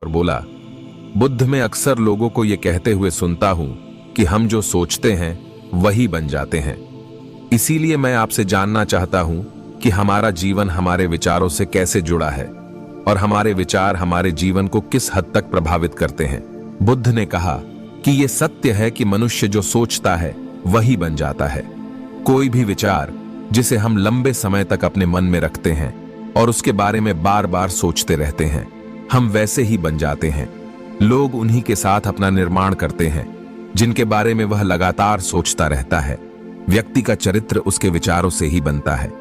और बोला, बुद्ध मैं अक्सर लोगों को यह कहते हुए सुनता हूं कि हम जो सोचते हैं वही बन जाते हैं। इसीलिए मैं आपसे जानना चाहता हूं कि हमारा जीवन हमारे विचारों से कैसे जुड़ा है और हमारे विचार हमारे जीवन को किस हद तक प्रभावित करते हैं। बुद्ध ने कहा कि यह सत्य है कि मनुष्य जो सोचता है वही बन जाता है। कोई भी विचार जिसे हम लंबे समय तक अपने मन में रखते हैं और उसके बारे में बार बार सोचते रहते हैं, हम वैसे ही बन जाते हैं। लोग उन्हीं के साथ अपना निर्माण करते हैं जिनके बारे में वह लगातार सोचता रहता है। व्यक्ति का चरित्र उसके विचारों से ही बनता है।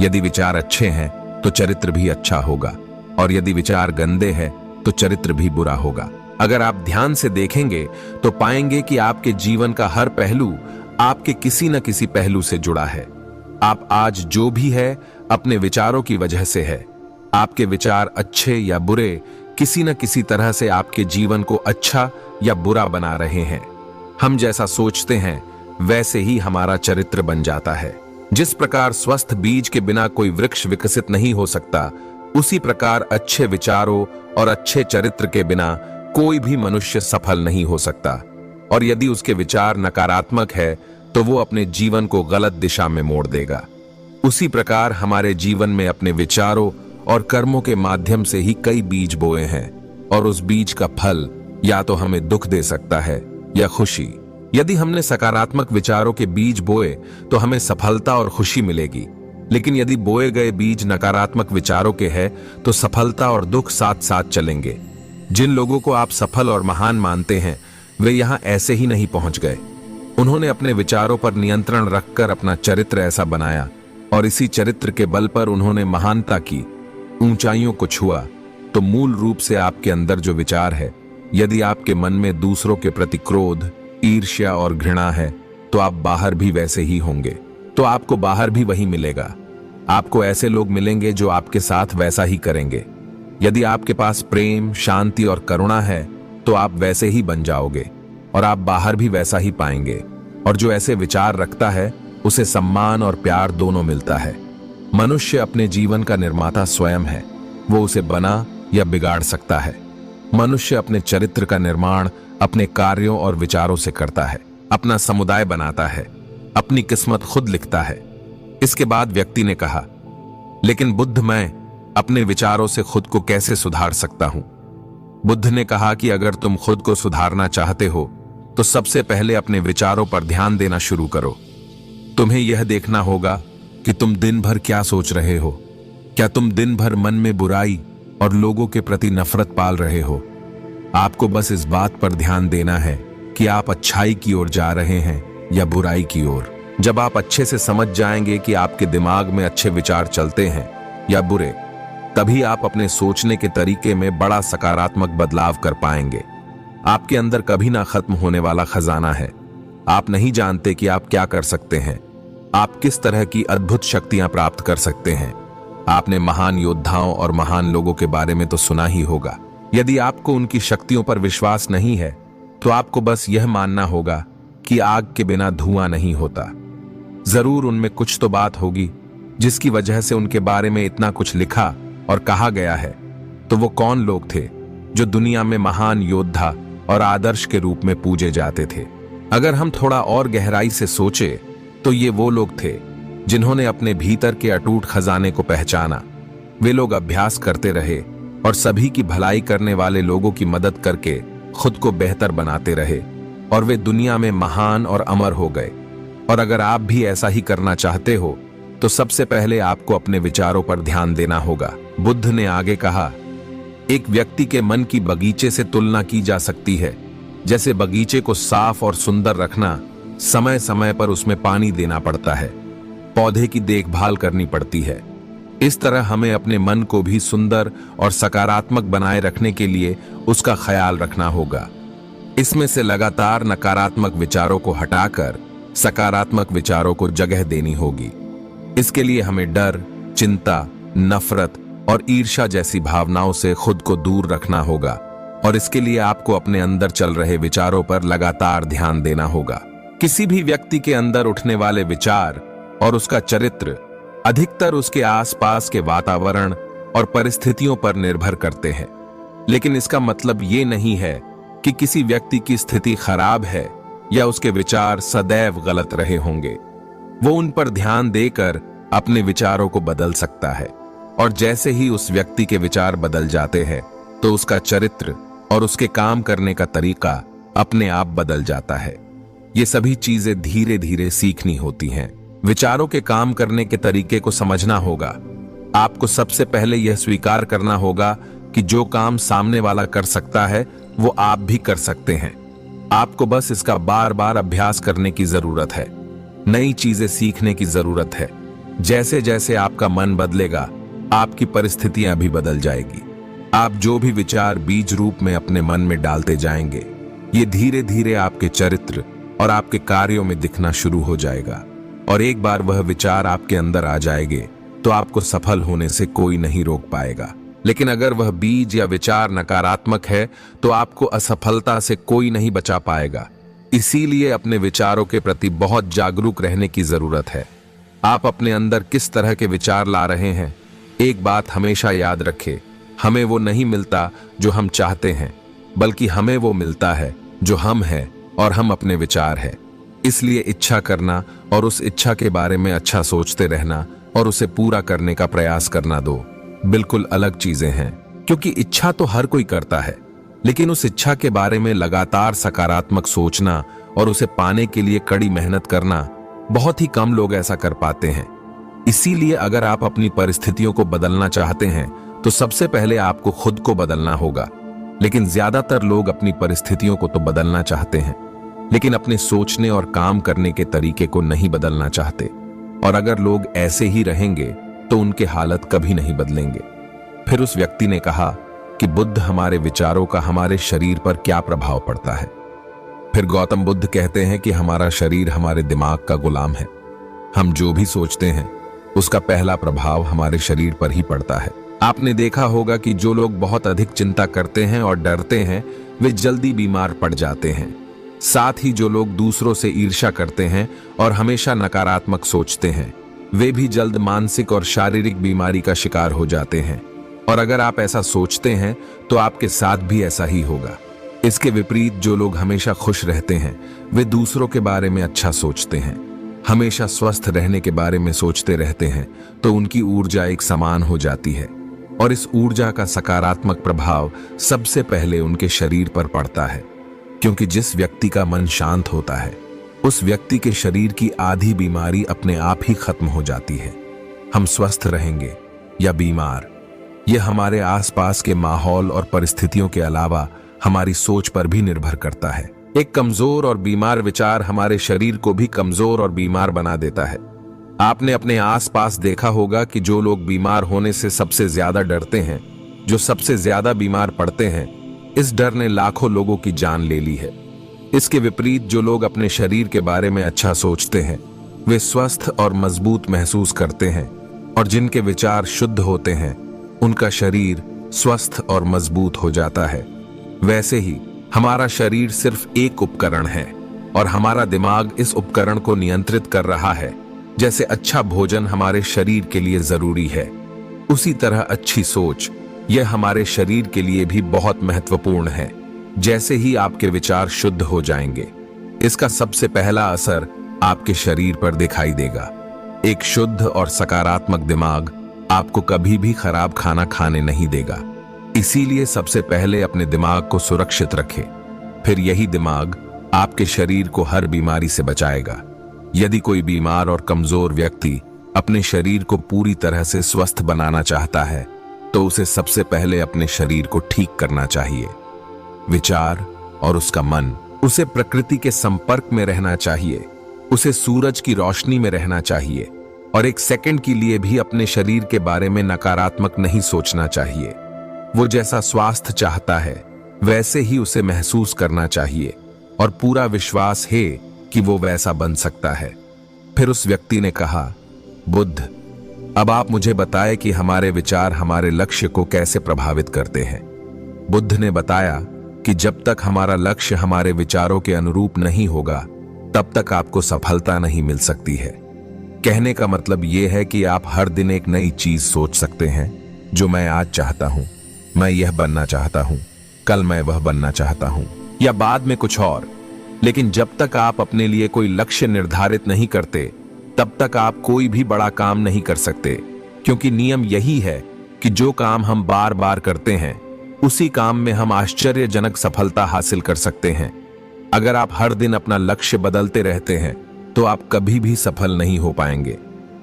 यदि विचार अच्छे हैं तो चरित्र भी अच्छा होगा, और यदि विचार गंदे हैं तो चरित्र भी बुरा होगा। अगर आप ध्यान से देखेंगे तो पाएंगे कि आपके जीवन का हर पहलू आपके किसी न किसी पहलू से जुड़ा है। आप आज जो भी है अपने विचारों की वजह से है। आपके विचार अच्छे या बुरे किसी न किसी तरह से आपके जीवन को अच्छा या बुरा बना रहे हैं। हम जैसा सोचते हैं वैसे ही हमारा चरित्र बन जाता है। जिस प्रकार स्वस्थ बीज के बिना कोई वृक्ष विकसित नहीं हो सकता, उसी प्रकार अच्छे विचारों और अच्छे चरित्र के बिना कोई भी मनुष्य सफल नहीं हो सकता। और यदि उसके विचार नकारात्मक है तो वो अपने जीवन को गलत दिशा में मोड़ देगा। उसी प्रकार हमारे जीवन में अपने विचारों और कर्मों के माध्यम से ही कई बीज बोए हैं, और उस बीज का फल या तो हमें दुख दे सकता है या खुशी। यदि हमने सकारात्मक विचारों के बीज बोए तो हमें सफलता और खुशी मिलेगी, लेकिन यदि बोए गए बीज नकारात्मक विचारों के हैं तो सफलता और दुख साथ साथ चलेंगे। जिन लोगों को आप सफल और महान मानते हैं वे यहां ऐसे ही नहीं पहुंच गए। उन्होंने अपने विचारों पर नियंत्रण रखकर अपना चरित्र ऐसा बनाया, और इसी चरित्र के बल पर उन्होंने महानता की, ऊंचाइयों को छुआ। तो मूल रूप से आपके अंदर जो विचार है, यदि आपके मन में दूसरों के प्रति क्रोध, ईर्ष्या और घृणा है तो आप बाहर भी वैसे ही होंगे। तो आपको बाहर भी वही मिलेगा। आपको ऐसे लोग मिलेंगे जो आपके साथ वैसा ही करेंगे। यदि आपके पास प्रेम, शांति और करुणा है तो आप वैसे ही बन जाओगे और आप बाहर भी वैसा ही पाएंगे। और जो ऐसे विचार रखता है उसे सम्मान और प्यार दोनों मिलता है। मनुष्य अपने जीवन का निर्माता स्वयं है। वो उसे बना या बिगाड़ सकता है। मनुष्य अपने चरित्र का निर्माण अपने कार्यों और विचारों से करता है, अपना समुदाय बनाता है, अपनी किस्मत खुद लिखता है। इसके बाद व्यक्ति ने कहा, लेकिन बुद्ध मैं अपने विचारों से खुद को कैसे सुधार सकता हूं? बुद्ध ने कहा कि अगर तुम खुद को सुधारना चाहते हो तो सबसे पहले अपने विचारों पर ध्यान देना शुरू करो। तुम्हें यह देखना होगा कि तुम दिन भर क्या सोच रहे हो। क्या तुम दिन भर मन में बुराई और लोगों के प्रति नफरत पाल रहे हो? आपको बस इस बात पर ध्यान देना है कि आप अच्छाई की ओर जा रहे हैं या बुराई की ओर। जब आप अच्छे से समझ जाएंगे कि आपके दिमाग में अच्छे विचार चलते हैं या बुरे, तभी आप अपने सोचने के तरीके में बड़ा सकारात्मक बदलाव कर पाएंगे। आपके अंदर कभी ना खत्म होने वाला खजाना है। आप नहीं जानते कि आप क्या कर सकते हैं, आप किस तरह की अद्भुत शक्तियां प्राप्त कर सकते हैं। आपने महान योद्धाओं और महान लोगों के बारे में तो सुना ही होगा। यदि आपको उनकी शक्तियों पर विश्वास नहीं है तो आपको बस यह मानना होगा कि आग के बिना धुआं नहीं होता। जरूर उनमें कुछ तो बात होगी जिसकी वजह से उनके बारे में इतना कुछ लिखा और कहा गया है। तो वो कौन लोग थे जो दुनिया में महान योद्धा और आदर्श के रूप में पूजे जाते थे? अगर हम थोड़ा और गहराई से सोचे तो ये वो लोग थे जिन्होंने अपने भीतर के अटूट खजाने को पहचाना। वे लोग अभ्यास करते रहे और सभी की भलाई करने वाले लोगों की मदद करके खुद को बेहतर बनाते रहे, और वे दुनिया में महान और अमर हो गए। और अगर आप भी ऐसा ही करना चाहते हो तो सबसे पहले आपको अपने विचारों पर ध्यान देना होगा। बुद्ध ने आगे कहा, एक व्यक्ति के मन की बगीचे से तुलना की जा सकती है। जैसे बगीचे को साफ और सुंदर रखना, समय समय पर उसमें पानी देना पड़ता है, पौधे की देखभाल करनी पड़ती है। इस तरह हमें अपने मन को भी सुंदर और सकारात्मक बनाए रखने के लिए उसका ख्याल रखना होगा। इसमें से लगातार नकारात्मक विचारों को हटाकर सकारात्मक विचारों को जगह देनी होगी। इसके लिए हमें डर, चिंता, नफरत और ईर्ष्या जैसी भावनाओं से खुद को दूर रखना होगा, और इसके लिए आपको अपने अंदर चल रहे विचारों पर लगातार ध्यान देना होगा। किसी भी व्यक्ति के अंदर उठने वाले विचार और उसका चरित्र अधिकतर उसके आसपास के वातावरण और परिस्थितियों पर निर्भर करते हैं। लेकिन इसका मतलब ये नहीं है कि किसी व्यक्ति की स्थिति खराब है या उसके विचार सदैव गलत रहे होंगे। वो उन पर ध्यान देकर अपने विचारों को बदल सकता है, और जैसे ही उस व्यक्ति के विचार बदल जाते हैं तो उसका चरित्र और उसके काम करने का तरीका अपने आप बदल जाता है। ये सभी चीजें धीरे धीरे सीखनी होती हैं। विचारों के काम करने के तरीके को समझना होगा। आपको सबसे पहले यह स्वीकार करना होगा कि जो काम सामने वाला कर सकता है वो आप भी कर सकते हैं। आपको बस इसका बार बार अभ्यास करने की जरूरत है, नई चीजें सीखने की जरूरत है। जैसे जैसे आपका मन बदलेगा, आपकी परिस्थितियां भी बदल जाएगी। आप जो भी विचार बीज रूप में अपने मन में डालते जाएंगे, ये धीरे धीरे आपके चरित्र और आपके कार्यों में दिखना शुरू हो जाएगा। और एक बार वह विचार आपके अंदर आ जाएंगे तो आपको सफल होने से कोई नहीं रोक पाएगा। लेकिन अगर वह बीज या विचार नकारात्मक है तो आपको असफलता से कोई नहीं बचा पाएगा। इसीलिए अपने विचारों के प्रति बहुत जागरूक रहने की जरूरत है। आप अपने अंदर किस तरह के विचार ला रहे हैं, एक बात हमेशा याद रखें, हमें वो नहीं मिलता जो हम चाहते हैं, बल्कि हमें वो मिलता है जो हम हैं और हम अपने विचार हैं। इसलिए इच्छा करना और उस इच्छा के बारे में अच्छा सोचते रहना और उसे पूरा करने का प्रयास करना दो बिल्कुल अलग चीजें हैं। क्योंकि इच्छा तो हर कोई करता है, लेकिन उस इच्छा के बारे में लगातार सकारात्मक सोचना और उसे पाने के लिए कड़ी मेहनत करना, बहुत ही कम लोग ऐसा कर पाते हैं। इसीलिए अगर आप अपनी परिस्थितियों को बदलना चाहते हैं तो सबसे पहले आपको खुद को बदलना होगा। लेकिन ज्यादातर लोग अपनी परिस्थितियों को तो बदलना चाहते हैं, लेकिन अपने सोचने और काम करने के तरीके को नहीं बदलना चाहते। और अगर लोग ऐसे ही रहेंगे तो उनके हालत कभी नहीं बदलेंगे। फिर उस व्यक्ति ने कहा कि बुद्ध, हमारे विचारों का हमारे शरीर पर क्या प्रभाव पड़ता है? फिर गौतम बुद्ध कहते हैं कि हमारा शरीर हमारे दिमाग का गुलाम है। हम जो भी सोचते हैं उसका पहला प्रभाव हमारे शरीर पर ही पड़ता है। आपने देखा होगा कि जो लोग बहुत अधिक चिंता करते हैं और डरते हैं वे जल्दी बीमार पड़ जाते हैं। साथ ही जो लोग दूसरों से ईर्ष्या करते हैं और हमेशा नकारात्मक सोचते हैं वे भी जल्द मानसिक और शारीरिक बीमारी का शिकार हो जाते हैं। और अगर आप ऐसा सोचते हैं तो आपके साथ भी ऐसा ही होगा। इसके विपरीत जो लोग हमेशा खुश रहते हैं वे दूसरों के बारे में अच्छा सोचते हैं, हमेशा स्वस्थ रहने के बारे में सोचते रहते हैं, तो उनकी ऊर्जा एक समान हो जाती है। और इस ऊर्जा का सकारात्मक प्रभाव सबसे पहले उनके शरीर पर पड़ता है। क्योंकि जिस व्यक्ति का मन शांत होता है उस व्यक्ति के शरीर की आधी बीमारी अपने आप ही खत्म हो जाती है। हम स्वस्थ रहेंगे या बीमार, यह हमारे आसपास के माहौल और परिस्थितियों के अलावा हमारी सोच पर भी निर्भर करता है। एक कमजोर और बीमार विचार हमारे शरीर को भी कमजोर और बीमार बना देता है। आपने अपने आसपास देखा होगा कि जो लोग बीमार होने से सबसे ज्यादा डरते हैं, जो सबसे ज्यादा बीमार पड़ते हैं, इस डर ने लाखों लोगों की जान ले ली है। इसके विपरीत जो लोग अपने शरीर के बारे में अच्छा सोचते हैं वे स्वस्थ और मजबूत महसूस करते हैं, और जिनके विचार शुद्ध होते हैं उनका शरीर स्वस्थ और मजबूत हो जाता है। वैसे ही हमारा शरीर सिर्फ एक उपकरण है और हमारा दिमाग इस उपकरण को नियंत्रित कर रहा है। जैसे अच्छा भोजन हमारे शरीर के लिए जरूरी है, उसी तरह अच्छी सोच यह हमारे शरीर के लिए भी बहुत महत्वपूर्ण है। जैसे ही आपके विचार शुद्ध हो जाएंगे, इसका सबसे पहला असर आपके शरीर पर दिखाई देगा। एक शुद्ध और सकारात्मक दिमाग आपको कभी भी खराब खाना खाने नहीं देगा। इसीलिए सबसे पहले अपने दिमाग को सुरक्षित रखें, फिर यही दिमाग आपके शरीर को हर बीमारी से बचाएगा। यदि कोई बीमार और कमजोर व्यक्ति अपने शरीर को पूरी तरह से स्वस्थ बनाना चाहता है तो उसे सबसे पहले अपने शरीर को ठीक करना चाहिए। विचार और उसका मन, उसे प्रकृति के संपर्क में रहना चाहिए, उसे सूरज की रोशनी में रहना चाहिए, और एक सेकंड के लिए भी अपने शरीर के बारे में नकारात्मक नहीं सोचना चाहिए। वो जैसा स्वास्थ्य चाहता है वैसे ही उसे महसूस करना चाहिए, और पूरा विश्वास है कि वो वैसा बन सकता है। फिर उस व्यक्ति ने कहा, बुद्ध, अब आप मुझे बताएं कि हमारे विचार हमारे लक्ष्य को कैसे प्रभावित करते हैं। बुद्ध ने बताया कि जब तक हमारा लक्ष्य हमारे विचारों के अनुरूप नहीं होगा तब तक आपको सफलता नहीं मिल सकती है। कहने का मतलब यह है कि आप हर दिन एक नई चीज सोच सकते हैं, जो मैं आज चाहता हूं, मैं यह बनना चाहता हूं, कल मैं वह बनना चाहता हूं, या बाद में कुछ और। लेकिन जब तक आप अपने लिए कोई लक्ष्य निर्धारित नहीं करते, तब तक आप कोई भी बड़ा काम नहीं कर सकते। क्योंकि नियम यही है कि जो काम हम बार बार करते हैं, उसी काम में हम आश्चर्यजनक सफलता हासिल कर सकते हैं। अगर आप हर दिन अपना लक्ष्य बदलते रहते हैं, तो आप कभी भी सफल नहीं हो पाएंगे।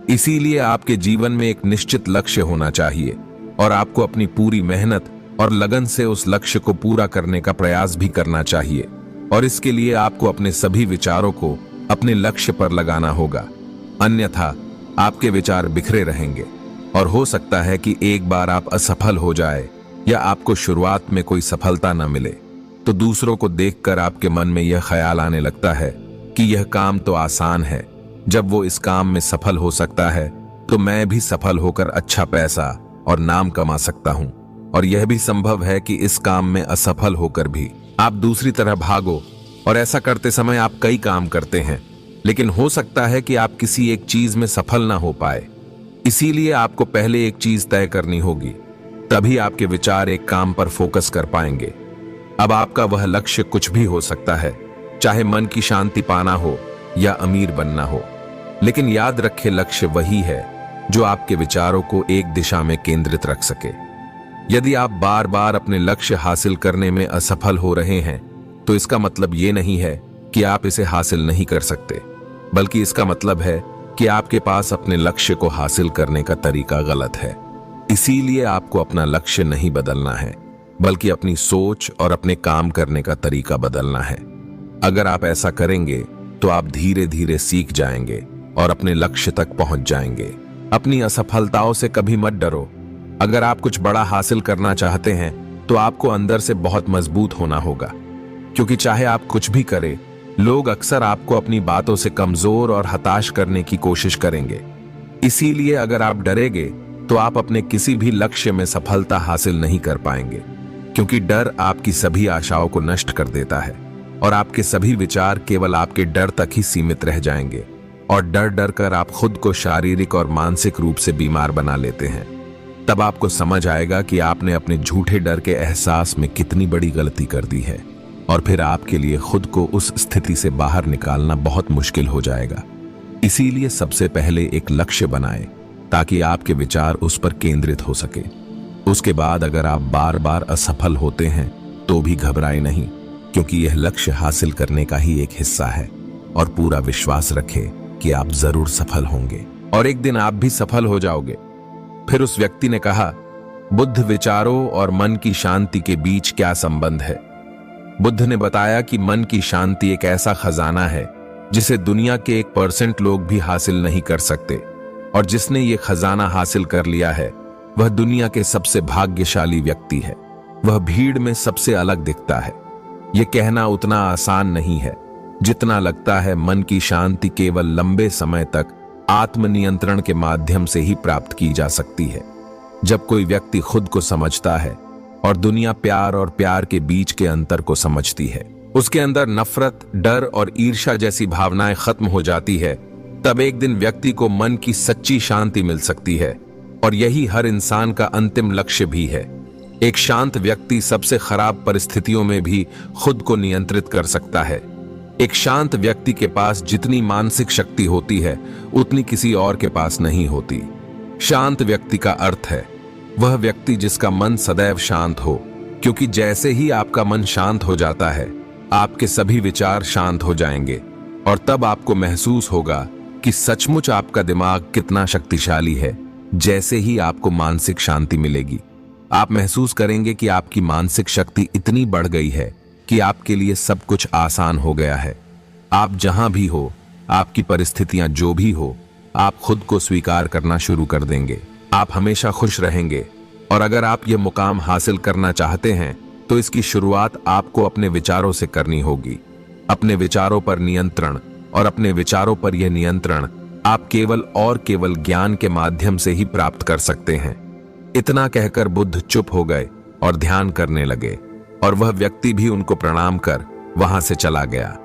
इसीलिए आपके जीवन में एक निश्चित लक्ष्य होना चाहिए और आपको अपनी पूरी मेहनत और लगन से उस लक्ष्य को पूरा करने का प्रयास भी करना चाहिए। और इसके लिए आपको अपने सभी विचारों को अपने लक्ष्य पर लगाना होगा, अन्यथा आपके विचार बिखरे रहेंगे और हो सकता है कि एक बार आप असफल हो जाए या आपको शुरुआत में कोई सफलता न मिले, तो दूसरों को देखकर आपके मन में यह ख्याल आने लगता है कि यह काम तो आसान है, जब वो इस काम में सफल हो सकता है तो मैं भी सफल होकर अच्छा पैसा और नाम कमा सकता हूं। और यह भी संभव है कि इस काम में असफल होकर भी आप दूसरी तरह भागो, और ऐसा करते समय आप कई काम करते हैं, लेकिन हो सकता है कि आप किसी एक चीज में सफल ना हो पाए। इसीलिए आपको पहले एक चीज तय करनी होगी, तभी आपके विचार एक काम पर फोकस कर पाएंगे। अब आपका वह लक्ष्य कुछ भी हो सकता है, चाहे मन की शांति पाना हो या अमीर बनना हो, लेकिन याद रखें लक्ष्य वही है जो आपके विचारों को एक दिशा में केंद्रित रख सके। यदि आप बार बार अपने लक्ष्य हासिल करने में असफल हो रहे हैं, तो इसका मतलब ये नहीं है कि आप इसे हासिल नहीं कर सकते, बल्कि इसका मतलब है कि आपके पास अपने लक्ष्य को हासिल करने का तरीका गलत है। इसीलिए आपको अपना लक्ष्य नहीं बदलना है, बल्कि अपनी सोच और अपने काम करने का तरीका बदलना है। अगर आप ऐसा करेंगे तो आप धीरे धीरे सीख जाएंगे और अपने लक्ष्य तक पहुंच जाएंगे। अपनी असफलताओं से कभी मत डरो। अगर आप कुछ बड़ा हासिल करना चाहते हैं, तो आपको अंदर से बहुत मजबूत होना होगा, क्योंकि चाहे आप कुछ भी करें, लोग अक्सर आपको अपनी बातों से कमजोर और हताश करने की कोशिश करेंगे। इसीलिए अगर आप डरेंगे, तो आप अपने किसी भी लक्ष्य में सफलता हासिल नहीं कर पाएंगे, क्योंकि डर आपकी सभी आशाओं को नष्ट कर देता है और आपके सभी विचार केवल आपके डर तक ही सीमित रह जाएंगे, और डर डर कर आप खुद को शारीरिक और मानसिक रूप से बीमार बना लेते हैं। तब आपको समझ आएगा कि आपने अपने झूठे डर के एहसास में कितनी बड़ी गलती कर दी है, और फिर आपके लिए खुद को उस स्थिति से बाहर निकालना बहुत मुश्किल हो जाएगा। इसीलिए सबसे पहले एक लक्ष्य बनाएं, ताकि आपके विचार उस पर केंद्रित हो सके। उसके बाद अगर आप बार बार असफल होते हैं, तो भी घबराएं नहीं, क्योंकि यह लक्ष्य हासिल करने का ही एक हिस्सा है, और पूरा विश्वास रखें कि आप जरूर सफल होंगे और एक दिन आप भी सफल हो जाओगे। फिर उस व्यक्ति ने कहा, बुद्ध विचारों और मन की शांति के बीच क्या संबंध है? बुद्ध ने बताया कि मन की शांति एक ऐसा खजाना है जिसे दुनिया के 1% लोग भी हासिल नहीं कर सकते, और जिसने ये खजाना हासिल कर लिया है, वह दुनिया के सबसे भाग्यशाली व्यक्ति है। वह भीड़ में सबसे अलग दिखता है। यह कहना उतना आसान नहीं है जितना लगता है। मन की शांति केवल लंबे समय तक आत्मनियंत्रण के माध्यम से ही प्राप्त की जा सकती है। जब कोई व्यक्ति खुद को समझता है और दुनिया प्यार और प्यार के बीच के अंतर को समझती है, उसके अंदर नफरत, डर और ईर्ष्या जैसी भावनाएं खत्म हो जाती है, तब एक दिन व्यक्ति को मन की सच्ची शांति मिल सकती है। और यही हर इंसान का अंतिम लक्ष्य भी है। एक शांत व्यक्ति सबसे खराब परिस्थितियों में भी खुद को नियंत्रित कर सकता है। एक शांत व्यक्ति के पास जितनी मानसिक शक्ति होती है, उतनी किसी और के पास नहीं होती। शांत व्यक्ति का अर्थ है वह व्यक्ति जिसका मन सदैव शांत हो, क्योंकि जैसे ही आपका मन शांत हो जाता है, आपके सभी विचार शांत हो जाएंगे, और तब आपको महसूस होगा कि सचमुच आपका दिमाग कितना शक्तिशाली है। जैसे ही आपको मानसिक शांति मिलेगी, आप महसूस करेंगे कि आपकी मानसिक शक्ति इतनी बढ़ गई है कि आपके लिए सब कुछ आसान हो गया है। आप जहां भी हो, आपकी परिस्थितियां जो भी हो, आप खुद को स्वीकार करना शुरू कर देंगे। आप हमेशा खुश रहेंगे। और अगर आप ये मुकाम हासिल करना चाहते हैं, तो इसकी शुरुआत आपको अपने विचारों से करनी होगी। अपने विचारों पर नियंत्रण, और अपने विचारों पर यह नियंत्रण आप केवल ज्ञान के माध्यम से ही प्राप्त कर सकते हैं। इतना कहकर बुद्ध चुप हो गए और ध्यान करने लगे, और वह व्यक्ति भी उनको प्रणाम कर वहां से चला गया।